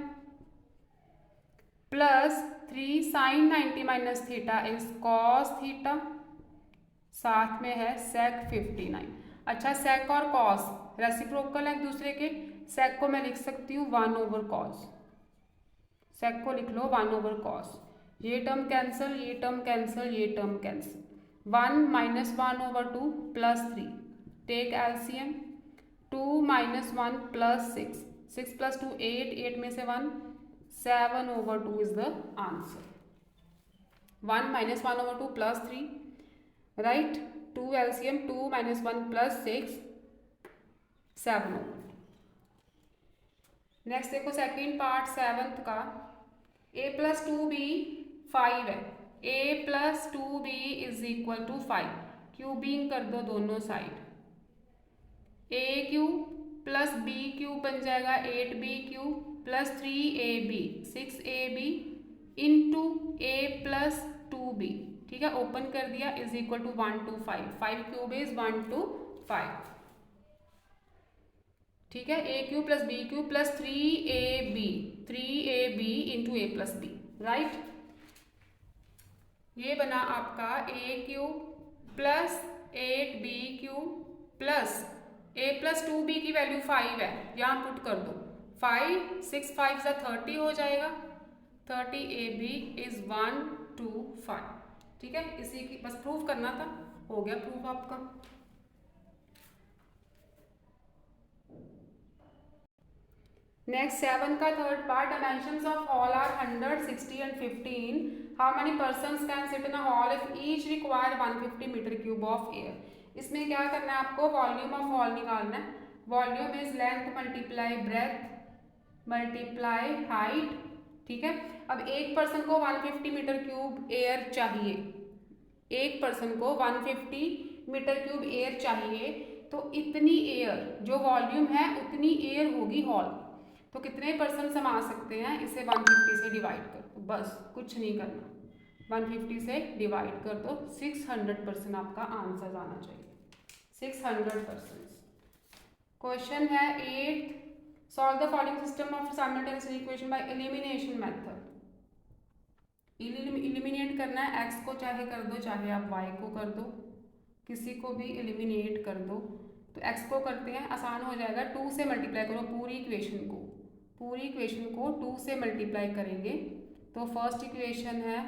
+3 sin 90 - theta is cos theta, साथ में है sec 59। अच्छा sec और cos रेसिप्रोकल है एक दूसरे के, sec को मैं लिख सकती हूँ 1/cos, sec को लिख लो 1/cos, ये टर्म कैंसिल, ये टर्म कैंसिल, ये टर्म कैंसिल, 1 - 1/2 +3, टेक एलसीएम, 2 - 1 +6, 6 + 2 8, 8 में से 1 7/2 is the answer। 1 - 1/2 +3, right, 2 LCM, 2 - 1 +6 7/2। Next देखो सेकेंड पार्ट 7th का, a + 2b 5 है, a + 2b = 5, क्यूबिंग कर दो दोनों साइड, a³ + b³ बन जाएगा 8b³ +3ab 6ab into a + 2b, ठीक है, ओपन कर दिया, = 1 to 5, 5³ इज 1 to 5, ठीक है, a³ + b³ +3ab into a + b, right. ये बना आपका a³ + 8b³ plus a + 2b की वैल्यू 5 है, यहाँ पुट कर दो 5, 6 5 = 30 हो जाएगा, 30ab इज 1 to 5, ठीक है, इसी की बस प्रूफ करना था, हो गया प्रूफ आपका। नेक्स्ट 7 का third part, dimensions of hall are 100, 60 and 15, how many persons can sit in a hall if each require 150 m³ of air. इसमें क्या करना है आपको, वॉल्यूम ऑफ हॉल निकालना है, volume is length multiply breadth multiply height, ठीक है। अब एक पर्सन को 150 m³ एयर चाहिए, एक पर्सन को 150 m³ एयर चाहिए, तो इतनी एयर जो वॉल्यूम है उतनी एयर होगी हॉल, तो कितने पर्सन समा सकते हैं, इसे 150 से डिवाइड कर दो, बस कुछ नहीं करना, 150 से डिवाइड कर दो, 600% आपका आंसर आना चाहिए, 600%। क्वेश्चन है 8, solve the following system of simultaneous equation by elimination method. Eliminate करना है, x को चाहे कर दो चाहे आप y को कर दो, किसी को भी एलिमिनेट कर दो। तो x को करते हैं, आसान हो जाएगा, 2 से मल्टीप्लाई करो पूरी इक्वेशन को, पूरी इक्वेशन को 2 से मल्टीप्लाई करेंगे तो फर्स्ट इक्वेशन है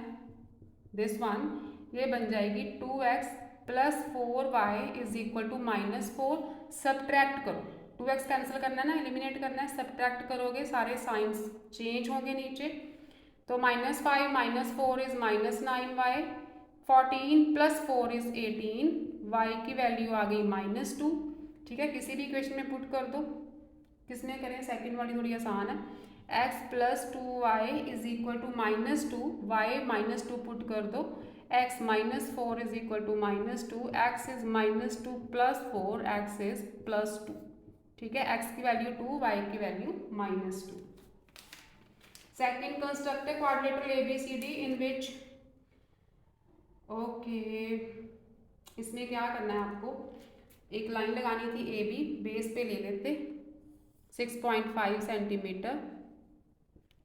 दिस वन, ये बन जाएगी 2x plus 4y is equal to -4। Subtract करो, 2x कैंसिल करना है ना, एलिमिनेट करना है, सब्ट्रैक्ट करोगे सारे साइंस चेंज होंगे नीचे। तो -5 - 4 इज -9y, 14 + 4 इज 18, y की वैल्यू आ गई -2। ठीक है, किसी भी इक्वेशन में पुट कर दो। किसमें करें, सेकंड वाली थोड़ी आसान है। x + 2y is equal to -2, y -2 put कर दो, x - 4 is equal to -2, x is -2 + 4, x is +2। ठीक है, x की वैल्यू 2, y की वैल्यू -2। सेकंड कंस्ट्रक्ट है quadrilateral ABCD in which, okay, इसमें क्या करना है आपको, एक लाइन लगानी थी AB, बेस पे ले लेते 6.5 सेंटीमीटर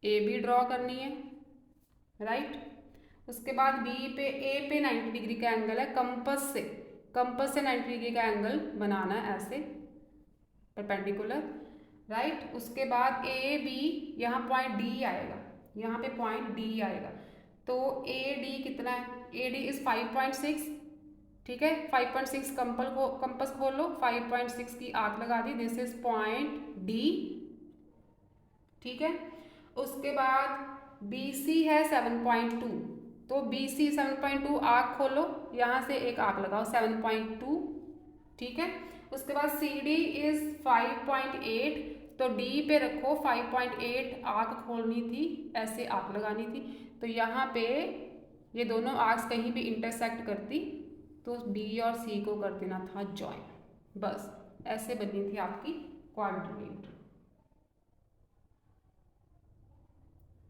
AB ड्रॉ करनी है, राइट। उसके बाद A पे 90 डिग्री का एंगल है, कंपस से 90 डिग्री का एंगल बनाना है ऐसे परपेंडिकुलर, राइट। उसके बाद AB, यहाँ पॉइंट D आएगा, यहाँ पे पॉइंट D आएगा, तो AD कितना है, AD इज 5.6। ठीक है, 5.6 कंपस खोल लो, 5.6 की आर्क लगा दी, दिस इज पॉइंट D। ठीक है, उसके बाद BC है 7.2, तो BC 7.2 आर्क खोलो, यहाँ से एक आर्क लगाओ 7.2। ठीक है, उसके बाद CD इज 5.8, तो D पे रखो 5.8, आर्क खोलनी थी, ऐसे आर्क लगानी थी, तो यहाँ पे ये दोनों आर्क्स कहीं भी इंटरसेक्ट करती तो D और C को कर देना था जॉइन, बस ऐसे बनी थी आपकी क्वाड्रिलेटरल।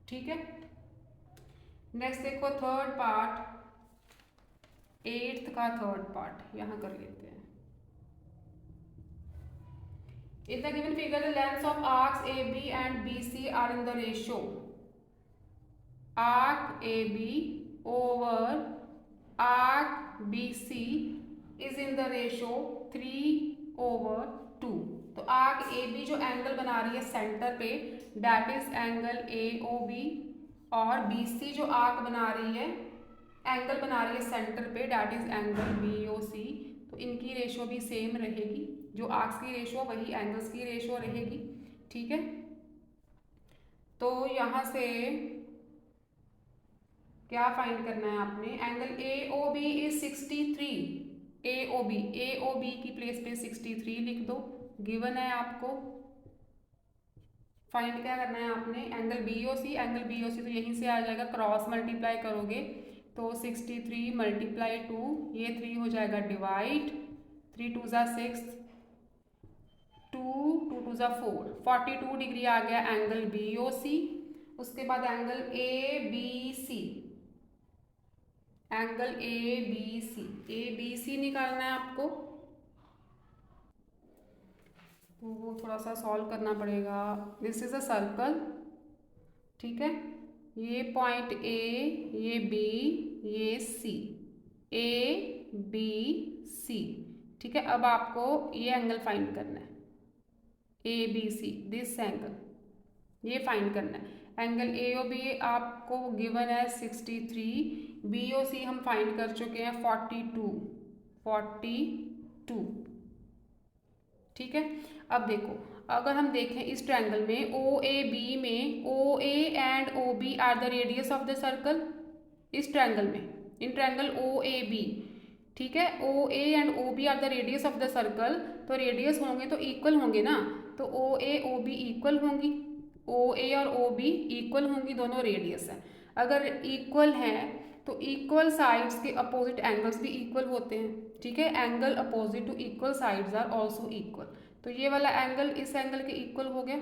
ठीक है, नेक्स्ट देखो थर्ड पार्ट, 8th का थर्ड पार्ट यहाँ कर लेते हैं। In the given figure, the lengths of arcs AB and BC are in the ratio arc AB over arc BC is in the ratio 3/2। तो arc AB जो angle बना रही है सेंटर पे, डैट इज एंगल AOB, और BC जो arc बना रही है, एंगल बना रही है सेंटर पे, डैट इज एंगल BOC। तो इनकी रेशो भी सेम रहेगी, जो आर्क्स की रेशो वही एंगल्स की रेशो रहेगी। ठीक है, तो यहाँ से क्या फाइंड करना है आपने, एंगल AOB इज 63, AOB की प्लेस पे 63 लिख दो, गिवन है आपको। फाइंड क्या करना है आपने, एंगल BOC तो यहीं से आ जाएगा, क्रॉस मल्टीप्लाई करोगे तो 63 × 2, ये 3 हो जाएगा डिवाइड, 3 2 ज़ा 6, 2 2 2 ज़ा 4, 42 डिग्री आ गया एंगल BOC। उसके बाद एंगल ABC निकालना है आपको, तो वो थोड़ा सा सॉल्व करना पड़ेगा। दिस इज अ सर्कल, ठीक है, ये पॉइंट A, ये B, ये C, ABC। ठीक है, अब आपको ये एंगल फाइंड करना है, ABC, दिस एंगल, ये फाइंड करना है। एंगल AOB आपको गिवन है 63, BOC हम फाइंड कर चुके हैं 42। ठीक है, अब देखो, अगर हम देखें इस ट्रायंगल में OAB में OA and OB are the radius of the circle, इस ट्रायंगल में, इन ट्रायंगल OAB, ठीक है, OA and OB are the radius of the circle, तो रेडियस होंगे तो इक्वल होंगे ना, तो OA OB इक्वल होंगी, OA और OB इक्वल होंगी, दोनों रेडियस है। अगर इक्वल हैं तो इक्वल साइड्स के अपोजिट एंगल्स भी इक्वल होते हैं। ठीक है, angle opposite to equal sides are also equal, तो ये वाला एंगल इस एंगल के इक्वल हो गया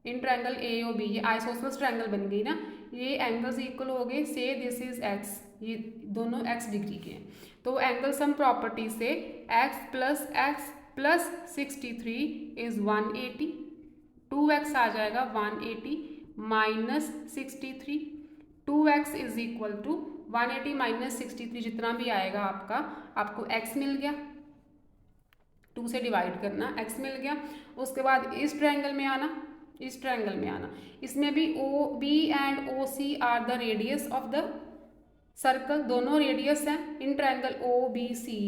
इन ट्रायंगल AOB, ये आइसोसेलेस ट्रायंगल बन गई ना, ये एंगल्स इक्वल हो गए। से दिस इज x, ये दोनों x डिग्री के हैं, तो एंगल सम प्रॉपर्टी से x प्लस 63 इज 180, 2x आ जाएगा 180 minus 63, 2x is equal to 180 minus 63, जितना भी आएगा आपको x मिल गया, 2 से डिवाइड करना, x मिल गया। उसके बाद इस ट्रायंगल में आना, इस ट्रायंगल में आना। इसमें भी O B and O C are the radius of the circle, दोनों रेडियस हैं in triangle O B C,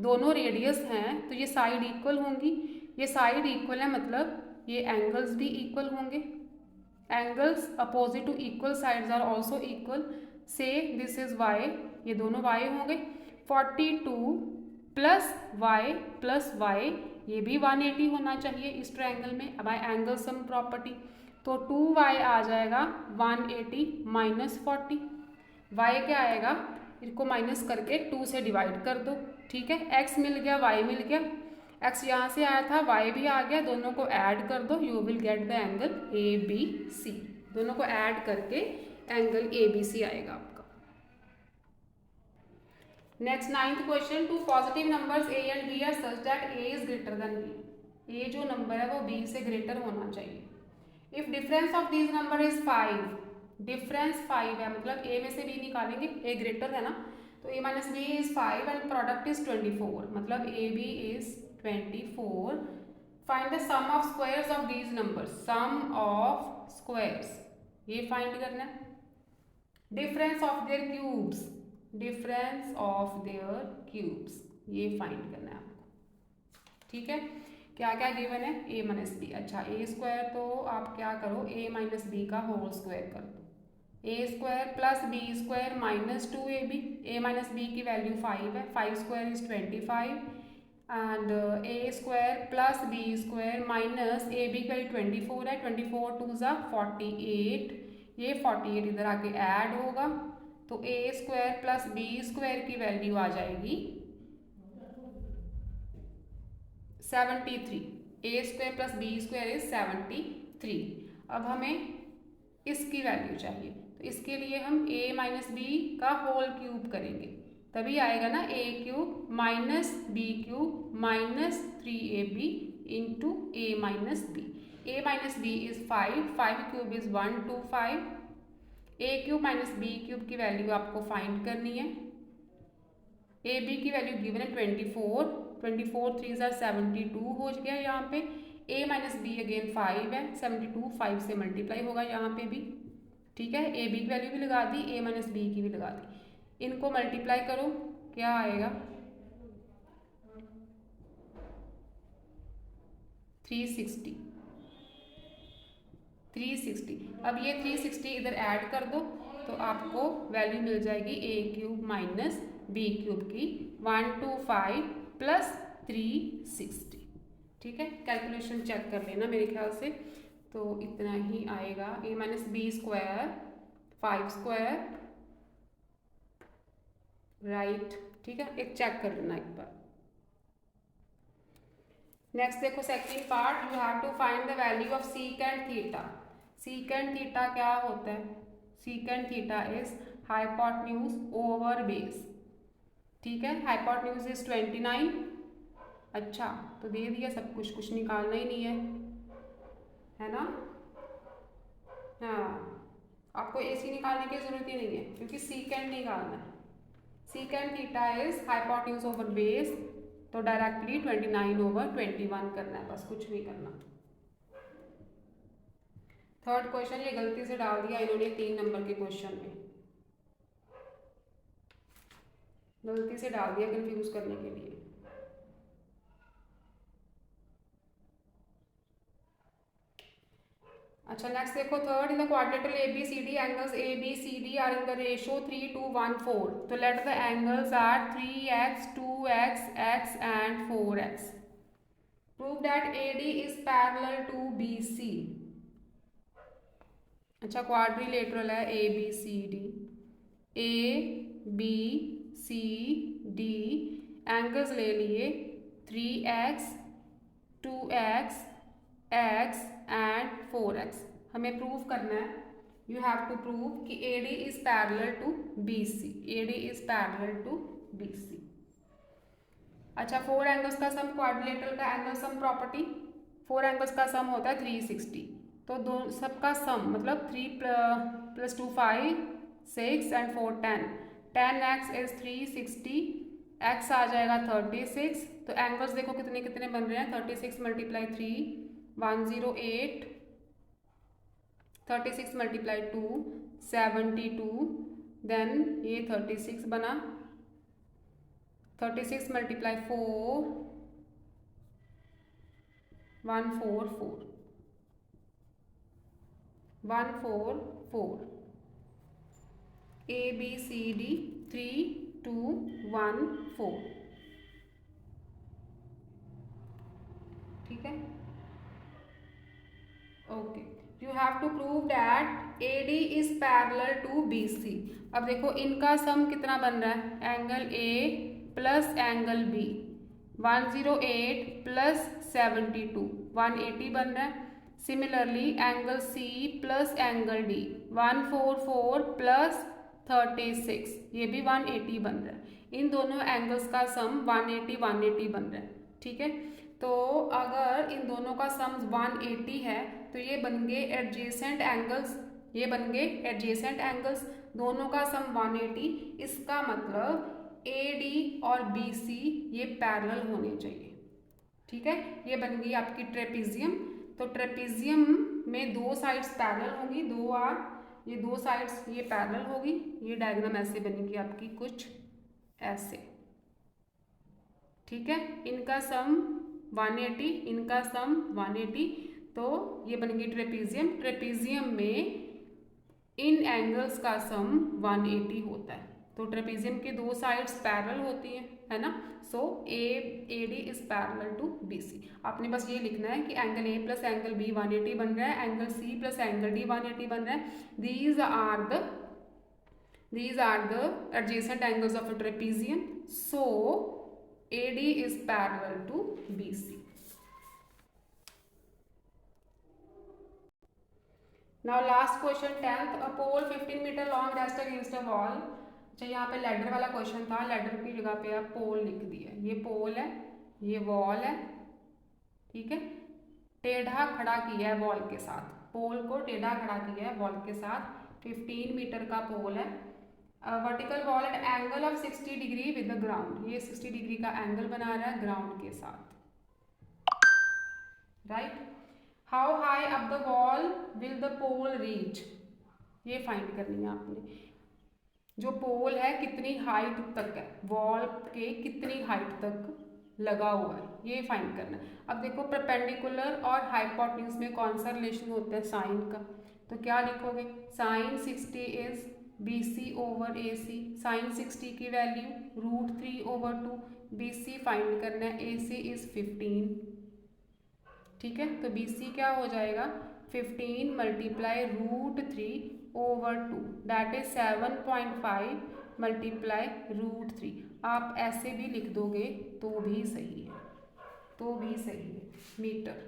दोनों रेडियस हैं तो ये साइड इक्वल होंगी। ये साइड इक्वल है मतलब ये एंगल्स भी इक्वल होंगे। Angles opposite to equal sides are also equal. Say this is y, ये दोनों वाई होंगे। 42 प्लस वाई ये भी 180 होना चाहिए इस ट्रायंगल में। अब आए एंगल सम प्रॉपर्टी, तो 2y आ जाएगा 180 माइनस 40। y क्या आएगा, इसको माइनस करके 2 से डिवाइड कर दो, ठीक है। x मिल गया, y मिल गया, x यहाँ से आया था, y भी आ गया, दोनों को ऐड कर दो, you will get the angle ABC। दोनों को ऐड करके एंगल ABC आएगा आपका। Next 9th question, two positive numbers a and b are such that a is greater than b। a जो नंबर है वो b से ग्रेटर होना चाहिए। If difference of these number is 5, difference 5 है मतलब a में से b निकालेंगे, a ग्रेटर है ना, तो a minus b is 5 and product is 24, मतलब a b is 24। Find the sum of squares of these numbers, sum of squares ये फाइंड करना है। Difference of their cubes, difference of their cubes ये find करना है आपको, ठीक है। क्या क्या गिवन है, a माइनस बी। अच्छा a स्क्वायर, तो आप क्या करो, a माइनस बी का होल स्क्वायर कर दो, a square plus B square minus 2ab। a minus B की वैल्यू 5 है, 5 square is 25 and a square plus B square minus ab की वैल्यू 24 है, 24 2 ज़ा 48, ये 48 इधर आके ऐड होगा, तो a square plus B square की वैल्यू आ जाएगी 73। a square plus B square is 73। अब हमें इसकी वैल्यू चाहिए, तो इसके लिए हम a माइनस बी का होल क्यूब करेंगे, तभी आएगा ना a cube minus B cube minus 3ab into a minus B. a minus B is 5, 5 cube is 125, a cube minus B cube की वैल्यू आपको फाइंड करनी है। ए बी की वैल्यू गिवन है 24, 24 3 ज़ा 72 हो गया यहाँ पे। a माइनस बी अगेन 5 है, 72 5 से मल्टीप्लाई होगा यहाँ पे भी, ठीक है। ए बी की वैल्यू भी लगा दी, a माइनस बी की भी लगा दी, इनको मल्टीप्लाई करो, क्या आएगा 360। अब ये 360 इधर ऐड कर दो तो आपको वैल्यू मिल जाएगी a cube minus B cube की 125 प्लस 360, ठीक है। कैलकुलेशन चेक कर लेना मेरे ख्याल से, तो इतना ही आएगा। a minus B square 5 square right, ठीक है, एक चेक कर लेना एक बार। नेक्स्ट देखो second part, you have to find the value of secant theta. Secant theta क्या होता है, secant theta is hypotenuse over base, ठीक है। Hypotenuse is 29। अच्छा तो दे दिया सब कुछ, कुछ निकालना ही नहीं है ना। हाँ आपको AC निकालने की जरूरत ही नहीं है क्योंकि सीकेंट निकालना है। Secant theta is hypotenuse over base, तो डायरेक्टली 29 ओवर 21 करना है, बस कुछ नहीं करना। थर्ड क्वेश्चन ये गलती से डाल दिया इन्होंने 3 नंबर के क्वेश्चन में, गलती से डाल दिया कंफ्यूज करने के लिए। अच्छा नेक्स्ट देखो third, in the quadrilateral ABCD angles ABCD are in the ratio 3:1:4, तो let the angles are 3x 2x x and 4x। Prove that AD is parallel to BC। अच्छा क्वाड्रिलेटरल है ABCD, ABCD एंगल्स ले लिए 3x 2x x and 4x। हमें prove करना है, you have to prove कि AD is parallel to BC, AD is parallel to BC। अच्छा 4 angles का सम, क्वाड्रिलेटरल का एंगल सम प्रॉपर्टी, 4 एंगल्स का सम होता है 360, तो दो सबका सम मतलब 3 + 2 5 6 एंड 4 10, 10x इज 360, x आ जाएगा 36, तो एंगल्स देखो कितने कितने बन रहे हैं, 36 × 3 108 36 मल्टीप्लाई 2 72, देन ये 36 बना, 36 मल्टीप्लाई 4 144, 144, ABCD 3 2 1 4, ठीक है। Okay, you have to prove that AD is parallel to BC। अब देखो इनका सम कितना बन रहा है, angle A plus angle B 108 plus 72 180 बन रहा है। Similarly angle C plus angle D 144 plus 36 ये भी 180 बन रहा है। इन दोनों एंगल्स का सम 180 180 बन रहा है, ठीक है। तो अगर इन दोनों का सम 180 है तो ये बन गए एडजेसेंट एंगल्स, ये बन गए एडजेसेंट एंगल्स, दोनों का सम 180। इसका मतलब AD और BC ये पैरेलल होने चाहिए, ठीक है। ये बन गई आपकी ट्रेपीजियम। तो ट्रेपीजियम में दो साइड्स पैरेलल होंगी, ये दो साइड्स ये पैरेलल होगी। ये डायग्राम ऐसे बनेगी आपकी कुछ ऐसे, ठीक है। इनका सम 180, इनका सम 180, तो ये बनेगी ट्रेपीजियम। ट्रेपीजियम में इन एंगल्स का सम 180 होता है। तो ट्रेपीजियम की दो साइड्स पैरेलल होती हैं, है ना। So AD is parallel to BC। आपने बस ये लिखना है कि angle A plus angle B 180 बन रहा है, angle C plus angle D 180 बन रहा है। These are the adjacent angles of a trapezium. So AD is parallel to BC. Now last question 10th, a pole 15 meter long rests against a wall। अच्छा यहाँ पे ladder वाला question था, ladder की जगह पे आप पोल लिख दिया। ये पोल है, ये वॉल है, ठीक है। टेढ़ा खड़ा किया है वॉल के साथ, पोल को टेढ़ा खड़ा किया है वॉल के साथ। 15 मीटर का पोल है। Vertical wall at angle of 60 degree with the ground. ये 60 डिग्री का एंगल बना रहा है ग्राउंड के साथ, right. How high up the wall will the pole reach, ये फाइंड करनी है आपने। जो पोल है कितनी हाइट तक है, वॉल के कितनी हाइट तक लगा हुआ है, ये फाइंड करना है। अब देखो परपेंडिकुलर और हाइपोटेन्यूज में कौन सा रिलेशन होता है साइन का, तो क्या लिखोगे, sine 60 is BC over AC। Sine 60 की वैल्यू √3/2, BC फाइंड करना है, AC इज 15, ठीक है। तो BC क्या हो जाएगा, 15 मल्टीप्लाई √3/2 दैट इज 7.5 मल्टीप्लाई √3। आप ऐसे भी लिख दोगे तो भी सही है, तो भी सही है, मीटर।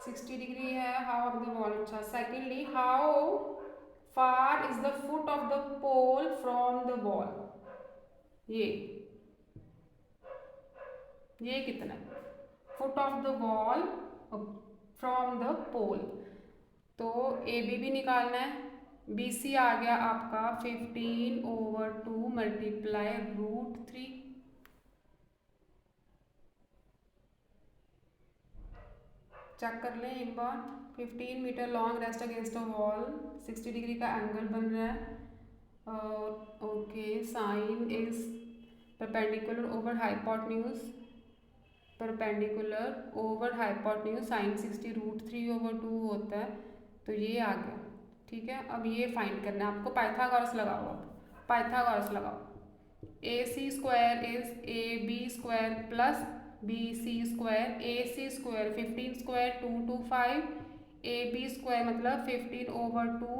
सिक्सटी डिग्री है, हाउ ऑफ द वॉल। अच्छा, secondly how far is the foot of the pole from the wall. ये कितना है, foot of the wall from the pole. तो AB भी निकालना है। BC आ गया आपका 15/2 मल्टीप्लाई √3। चेक कर लें एक बार। 15 metre long rest against a wall, 60 degree का एंगल बन रहा है। Okay, sine is perpendicular over hypotenuse, perpendicular over hypotenuse sine 60 √3/2 होता है। तो ये आ गया, ठीक है। अब ये फाइंड करना है आपको, पाइथागोरस लगाओ। अब पाइथागोरस लगाओ। AC square is AB square plus BC square, AC square 15 square 225, AB square मतलब 15/2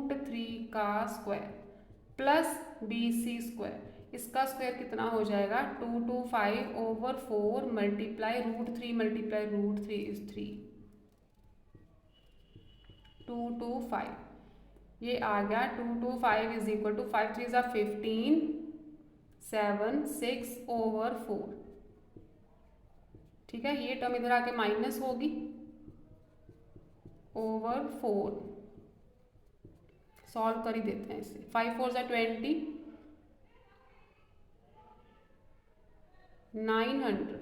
√3 का स्क्वायर प्लस BC स्क्वायर, इसका स्क्वायर कितना हो जाएगा, 225/4 मल्टीप्लाई √3 मल्टीप्लाई √3 इज 3, 225। ये आ गया 225 इज इक्वल टू 5 3 ज़ा 15, 7 6/4, ठीक है। ये टर्म इधर आके माइनस होगी ओवर 4। सॉल्व कर ही देते हैं इसे। 5 4 ज़ा 20, 900,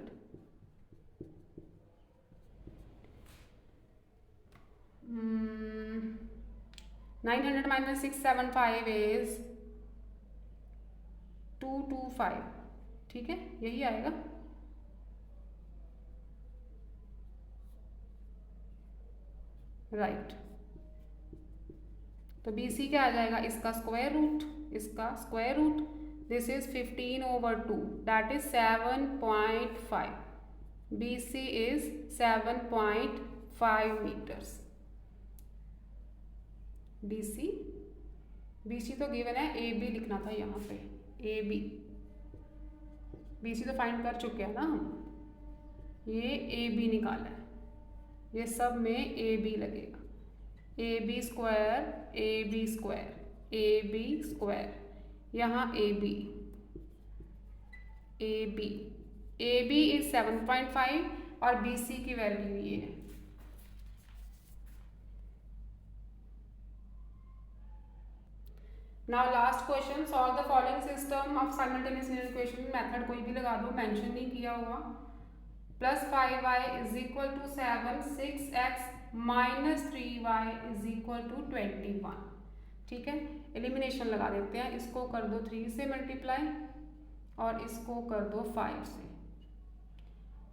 900 माइनस 675 इज 225, ठीक है, यही आएगा। राइट, तो BC क्या आ जाएगा, इसका स्क्वायर रूट, इसका square root, this is 15/2 that is 7.5, BC is 7.5 metres. BC तो गिवन है, AB लिखना था यहाँ पे, AB, BC तो फाइंड कर चुके हैं ना हम, ये AB निकाला है, ये सब में AB लगेगा, AB स्क्वायर, यहाँ AB इज 7.5 और BC की वैल्यू ये है। Now last question, solve the following system of simultaneous linear equation, method कोई भी लगा दो, मेंशन नहीं किया हुआ। +5y is equal to 7, 6x minus 3y is equal to 21, ठीक है। एलिमिनेशन लगा देते हैं, इसको कर दो 3 से मल्टीप्लाई और इसको कर दो 5 से,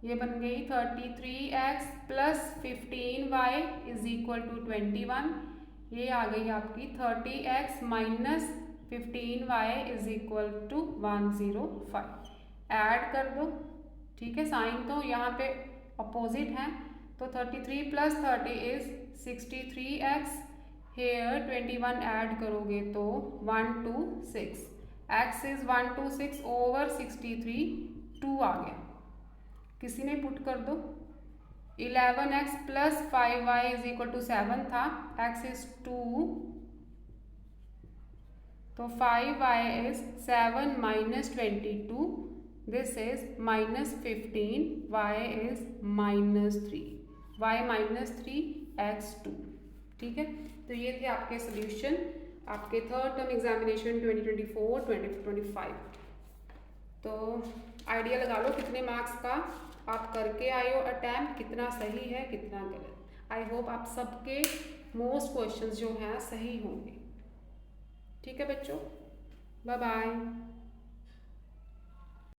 ये बन गई 33x plus 15y is equal to 21, ये आ गई आपकी 30x minus 15y is equal to 105, add कर दो, ठीक है, साइन तो यहाँ पे अपोजिट है, तो 33 plus 30 is 63x, hair 21 add करोगे तो 126, x इज 126 ओवर 63, 2 आ गया, किसी ने पुट कर दो। 11x plus 5y is equal to 7 था, x इज 2, तो 5y is 7 minus 22, this is minus 15, y is -3, y -3 x 2, ठीक है। तो ये थे आपके सोल्यूशन, आपके थर्ड टर्म एग्जामिनेशन 2024-2025। तो आइडिया लगा लो कितने मार्क्स का आप करके आए हो अटैम्प्ट, कितना सही है कितना गलत। आई होप आप सबके मोस्ट क्वेश्चंस जो हैं सही होंगे, ठीक है बच्चों, बाय बाय।